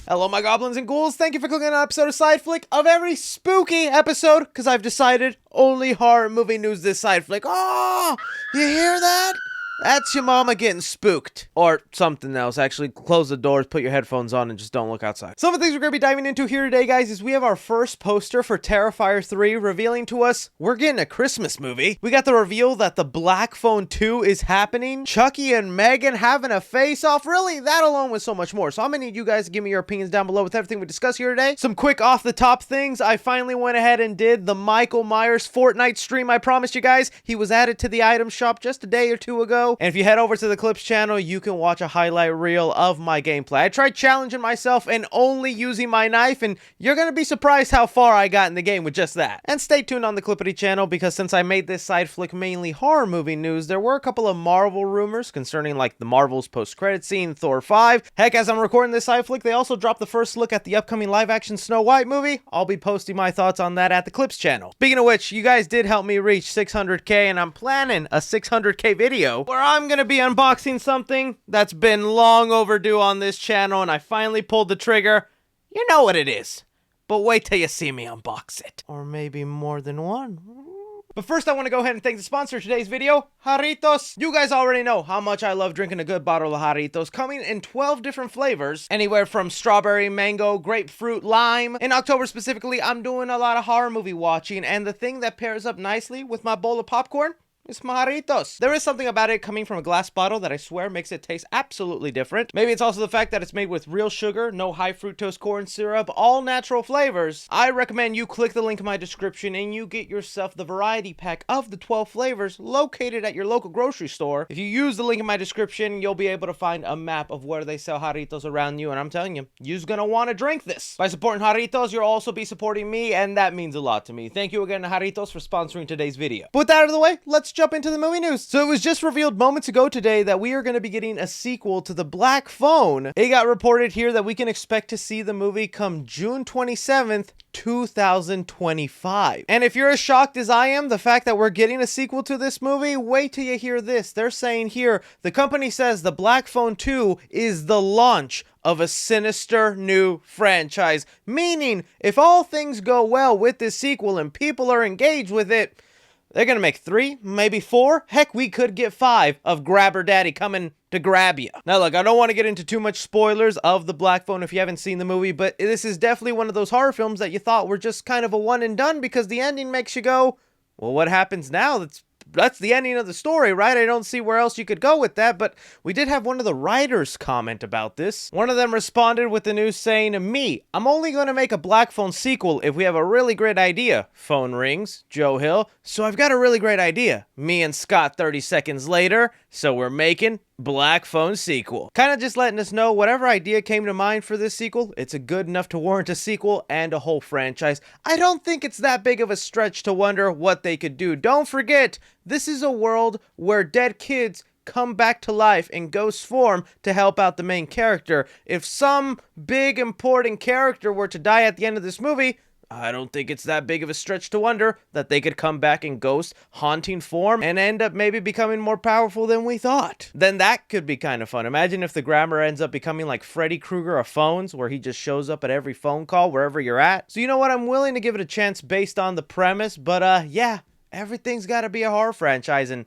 Hello, my goblins and ghouls. Thank you for clicking on an episode of Side Flick of every spooky episode, because I've decided only horror movie news this Side Flick. Oh, you hear that? That's your mama getting spooked. Or something else. Actually, close the doors, put your headphones on, and just don't look outside. Some of the things we're going to be diving into here today, guys, is we have our first poster for Terrifier 3 revealing to us we're getting a Christmas movie. We got the reveal that the Black Phone 2 is happening. Chucky and M3GAN having a face-off. Really, that alone was so much more. So I'm going to need you guys to give me your opinions down below with everything we discuss here today. Some quick off-the-top things. I finally went ahead and did the Michael Myers Fortnite stream I promised you guys. He was added to the item shop just a day or two ago. And if you head over to the Clips channel, you can watch a highlight reel of my gameplay. I tried challenging myself and only using my knife, and you're going to be surprised how far I got in the game with just that. And stay tuned on the Clippity channel, because since I made this Side Flick mainly horror movie news, there were a couple of Marvel rumors concerning like the Marvel's post-credit scene, Thor 5. Heck, as I'm recording this Side Flick, they also dropped the first look at the upcoming live-action Snow White movie. I'll be posting my thoughts on that at the Clips channel. Speaking of which, you guys did help me reach 600k, and I'm planning a 600k video where I'm going to be unboxing something that's been long overdue on this channel, and I finally pulled the trigger. You know what it is, but wait till you see me unbox it. Or maybe more than one. But first, I want to go ahead and thank the sponsor of today's video, Jarritos. You guys already know how much I love drinking a good bottle of Jarritos, coming in 12 different flavors, anywhere from strawberry, mango, grapefruit, lime. In October specifically, I'm doing a lot of horror movie watching, and the thing that pairs up nicely with my bowl of popcorn, it's Jarritos. There is something about it coming from a glass bottle that I swear makes it taste absolutely different. Maybe it's also the fact that it's made with real sugar, no high fructose corn syrup, all natural flavors. I recommend you click the link in my description and you get yourself the variety pack of the 12 flavors located at your local grocery store. If you use the link in my description, you'll be able to find a map of where they sell Jarritos around you, and I'm telling you, you're gonna want to drink this. By supporting Jarritos, you'll also be supporting me, and that means a lot to me. Thank you again to Jarritos for sponsoring today's video. But with that out of the way, let's jump into the movie news. So it was just revealed moments ago today that we are going to be getting a sequel to the Black Phone. It got reported here that we can expect to see the movie come June 27th, 2025. And if you're as shocked as I am, the fact that we're getting a sequel to this movie, wait till you hear this. They're saying here, the company says the Black Phone 2 is the launch of a sinister new franchise. Meaning, if all things go well with this sequel and people are engaged with it, they're going to make 3, maybe 4. Heck, we could get 5 of Grabber Daddy coming to grab you. Now, look, I don't want to get into too much spoilers of the Black Phone if you haven't seen the movie, but this is definitely one of those horror films that you thought were just kind of a one and done, because the ending makes you go, well, what happens now? That's the ending of the story, right? I don't see where else you could go with that, but we did have one of the writers comment about this. One of them responded with the news saying, I'm only going to make a Black Phone sequel if we have a really great idea. Phone rings, Joe Hill. So I've got a really great idea. Me and Scott 30 seconds later. So we're making Black Phone sequel. Kind of just letting us know whatever idea came to mind for this sequel, it's a good enough to warrant a sequel and a whole franchise. I don't think it's that big of a stretch to wonder what they could do. Don't forget, this is a world where dead kids come back to life in ghost form to help out the main character. If some big important character were to die at the end of this movie, I don't think it's that big of a stretch to wonder that they could come back in ghost haunting form and end up maybe becoming more powerful than we thought. Then that could be kind of fun. Imagine if the Grammar ends up becoming like Freddy Krueger of phones, where he just shows up at every phone call wherever you're at. So you know what? I'm willing to give it a chance based on the premise, but yeah, everything's got to be a horror franchise, and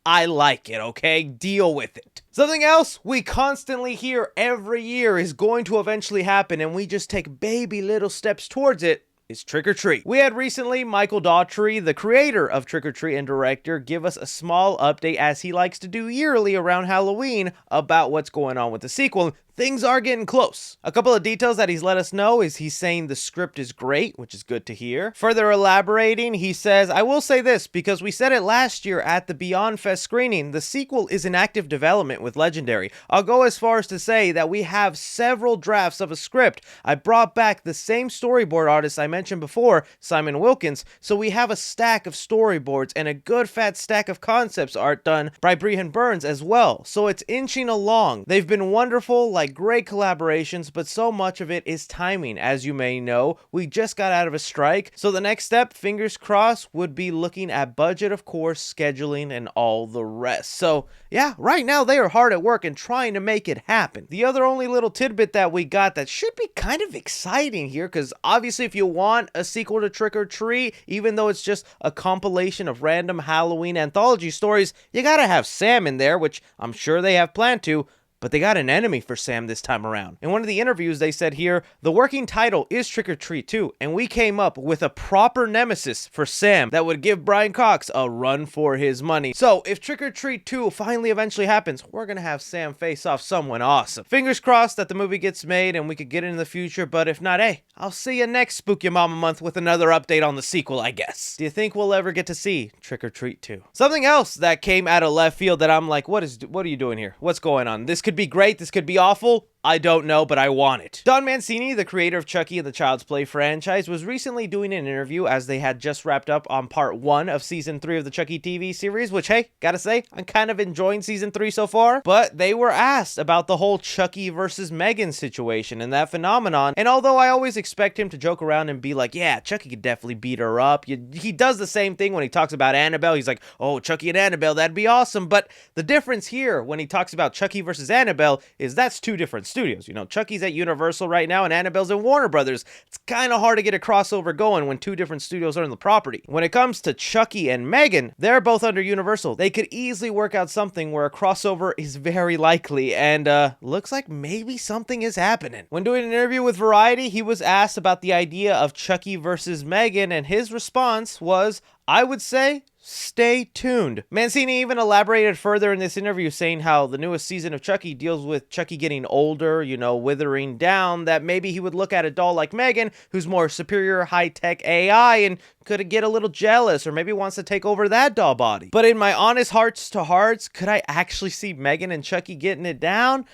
I like it, okay? Deal with it. Something else we constantly hear every year is going to eventually happen, and we just take baby little steps towards it, is Trick or Treat. We had recently Michael Daughtry, the creator of Trick or Treat and director, give us a small update, as he likes to do yearly around Halloween, about what's going on with the sequel. Things are getting close. A couple of details that he's let us know is he's saying the script is great, which is good to hear. Further elaborating, he says, I will say this, because we said it last year at the Beyond Fest screening, the sequel is in active development with Legendary. I'll go as far as to say that we have several drafts of a script. I brought back the same storyboard artist I mentioned before, Simon Wilkins, so we have a stack of storyboards and a good fat stack of concepts art done by Brehan Burns as well. So it's inching along. They've been wonderful, like like great collaborations, but so much of it is timing. As you may know, we just got out of a strike, so the next step, fingers crossed, would be looking at budget, of course, scheduling, and all the rest. So yeah, right now they are hard at work and trying to make it happen. The other only little tidbit that we got that should be kind of exciting here, because obviously if you want a sequel to Trick or Treat, even though it's just a compilation of random Halloween anthology stories, you gotta have Sam in there, which I'm sure they have planned to. But they got an enemy for Sam this time around. In one of the interviews, they said here, the working title is Trick or Treat 2, and we came up with a proper nemesis for Sam that would give Brian Cox a run for his money. So if Trick or Treat 2 finally eventually happens, we're gonna have Sam face off someone awesome. Fingers crossed that the movie gets made and we could get it in the future, but if not, hey, I'll see you next Spooky Mama month with another update on the sequel, I guess. Do you think we'll ever get to see Trick or Treat 2? Something else that came out of left field that I'm like, what are you doing here? What's going on? This could be great, this could be awful. I don't know, but I want it. Don Mancini, the creator of Chucky and the Child's Play franchise, was recently doing an interview as they had just wrapped up on part 1 of season 3 of the Chucky TV series, which, hey, gotta say, I'm kind of enjoying season 3 so far. But they were asked about the whole Chucky versus M3GAN situation and that phenomenon. And although I always expect him to joke around and be like, yeah, Chucky could definitely beat her up. He does the same thing when he talks about Annabelle. He's like, oh, Chucky and Annabelle, that'd be awesome. But the difference here when he talks about Chucky versus Annabelle is that's two different studios. You know, Chucky's at Universal right now and Annabelle's in Warner Brothers. It's kind of hard to get a crossover going when two different studios are in the property. When it comes to Chucky and M3GAN, they're both under Universal. They could easily work out something where a crossover is very likely, and looks like maybe something is happening. When doing an interview with Variety, he was asked about the idea of Chucky versus M3GAN, and his response was, I would say, stay tuned. Mancini even elaborated further in this interview, saying how the newest season of Chucky deals with Chucky getting older, you know, withering down, that maybe he would look at a doll like M3GAN, who's more superior high-tech AI, and could get a little jealous, or maybe wants to take over that doll body. But in my honest hearts to hearts, could I actually see M3GAN and Chucky getting it down?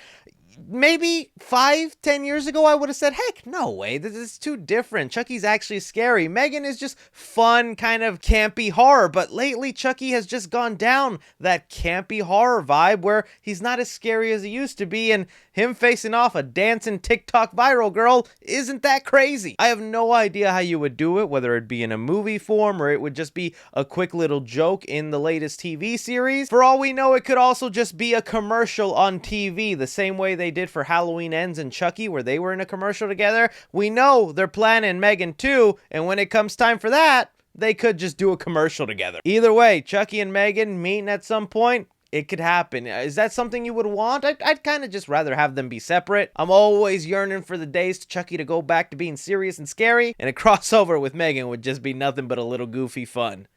Maybe 5-10 years ago, I would have said, heck, no way, this is too different. Chucky's actually scary. M3GAN is just fun, kind of campy horror, but lately Chucky has just gone down that campy horror vibe where he's not as scary as he used to be, and him facing off a dancing TikTok viral girl isn't that crazy. I have no idea how you would do it, whether it be in a movie form or it would just be a quick little joke in the latest TV series. For all we know, it could also just be a commercial on TV, the same way they did for Halloween Ends and Chucky, where they were in a commercial together. We know they're planning M3GAN 2, and when it comes time for that, they could just do a commercial together. Either way, Chucky and M3GAN meeting at some point, it could happen. Is that something you would want? I'd kind of just rather have them be separate. I'm always yearning for the days to Chucky to go back to being serious and scary, and a crossover with M3GAN would just be nothing but a little goofy fun.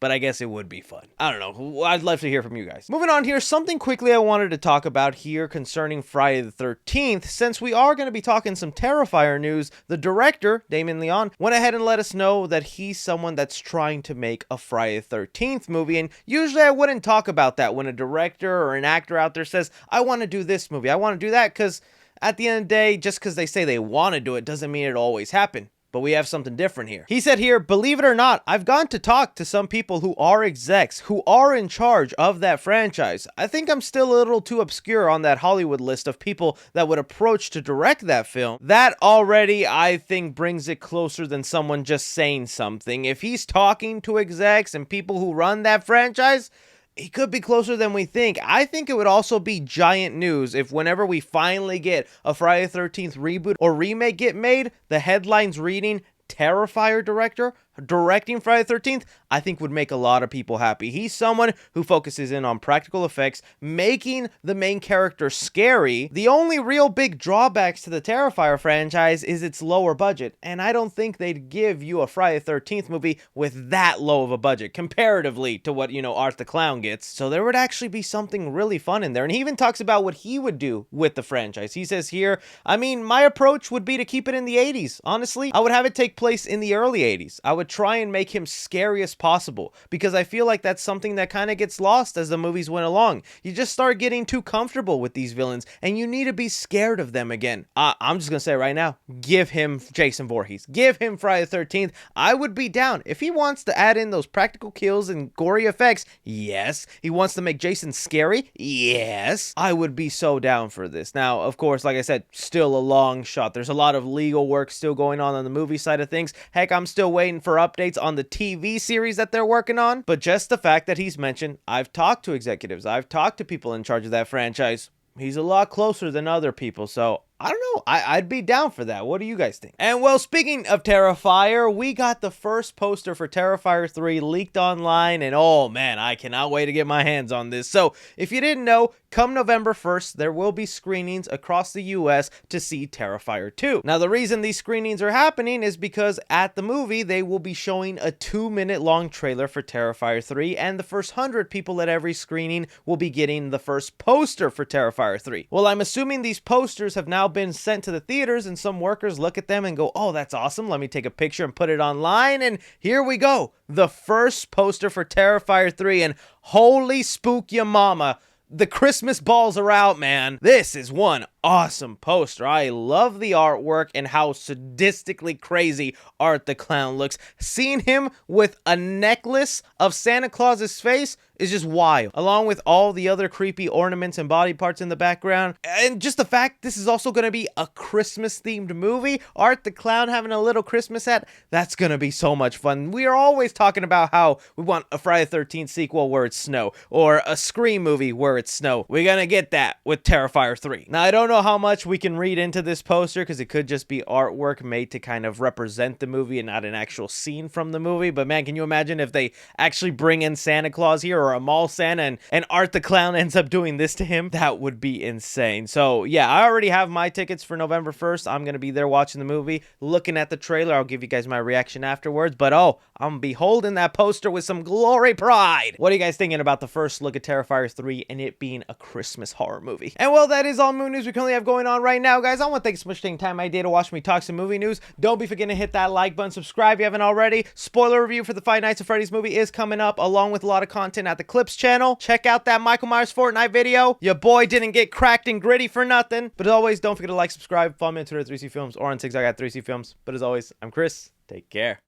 But I guess it would be fun. I don't know. I'd love to hear from you guys. Moving on here, something quickly I wanted to talk about here concerning Friday the 13th. Since we are going to be talking some Terrifier news, the director, Damien Leone, went ahead and let us know that he's someone that's trying to make a Friday the 13th movie. And usually I wouldn't talk about that when a director or an actor out there says, I want to do this movie, I want to do that, because at the end of the day, just because they say they want to do it doesn't mean it'll always happen. But we have something different here. He said here, believe it or not, I've gone to talk to some people who are execs, who are in charge of that franchise. I think I'm still a little too obscure on that Hollywood list of people that would approach to direct that film. That already, I think, brings it closer than someone just saying something. If he's talking to execs and people who run that franchise, he could be closer than we think. I think it would also be giant news if whenever we finally get a Friday the 13th reboot or remake get made, the headlines reading Terrifier director directing Friday the 13th, I think would make a lot of people happy. He's someone who focuses in on practical effects, making the main character scary. The only real big drawbacks to the Terrifier franchise is its lower budget, and I don't think they'd give you a Friday the 13th movie with that low of a budget, comparatively to what, you know, Art the Clown gets. So there would actually be something really fun in there, and he even talks about what he would do with the franchise. He says here, I mean, my approach would be to keep it in the 80s. Honestly, I would have it take place in the early 80s. I would but try and make him scary as possible, because I feel like that's something that kind of gets lost as the movies went along. You just start getting too comfortable with these villains, and you need to be scared of them again. I'm just gonna say right now, give him Jason Voorhees. Give him Friday the 13th. I would be down. If he wants to add in those practical kills and gory effects, yes. He wants to make Jason scary, yes. I would be so down for this. Now, of course, like I said, still a long shot. There's a lot of legal work still going on the movie side of things. Heck, I'm still waiting for updates on the TV series that they're working on. But just the fact that he's mentioned, I've talked to executives, I've talked to people in charge of that franchise. He's a lot closer than other people, so I don't know. I'd be down for that. What do you guys think? And well, speaking of Terrifier, we got the first poster for Terrifier 3 leaked online, and oh man, I cannot wait to get my hands on this. So, if you didn't know, come November 1st, there will be screenings across the US to see Terrifier 2. Now, the reason these screenings are happening is because at the movie, they will be showing a 2-minute long trailer for Terrifier 3, and the first 100 people at every screening will be getting the first poster for Terrifier 3. Well, I'm assuming these posters have now been sent to the theaters, and some workers look at them and go, oh, that's awesome, let me take a picture and put it online, and here we go, the first poster for Terrifier 3, and holy spook ya mama, the Christmas balls are out, man. This is one awesome poster. I love the artwork and how sadistically crazy Art the Clown looks. Seeing him with a necklace of Santa Claus's face is just wild, along with all the other creepy ornaments and body parts in the background. And just the fact this is also going to be a Christmas themed movie, Art the Clown having a little Christmas hat, that's going to be so much fun. We are always talking about how we want a Friday the 13th sequel where it's snow, or a Scream movie where it's snow. We're going to get that with Terrifier 3. Now, I don't know how much we can read into this poster, because it could just be artwork made to kind of represent the movie and not an actual scene from the movie, but man, can you imagine if they actually bring in Santa Claus here, or a mall Santa, and Art the Clown ends up doing this to him? That would be insane. So yeah, I already have my tickets for November 1st. I'm gonna be there watching the movie, looking at the trailer. I'll give you guys my reaction afterwards, but oh, I'm gonna be holding that poster with some glory pride. What are you guys thinking about the first look at Terrifier 3 and it being a Christmas horror movie? And well, that is all movie news we currently have going on right now, guys. I want to thank you so much for taking time out of your day to watch me talk some movie news. Don't be forgetting to hit that like button, subscribe if you haven't already. Spoiler review for the Five Nights at Freddy's movie is coming up, along with a lot of content at the Clips channel. Check out that Michael Myers Fortnite video. Your boy didn't get cracked and gritty for nothing. But as always, don't forget to like, subscribe, follow me on Twitter at 3C Films, or on TikTok at 3C Films. But as always, I'm Chris. Take care.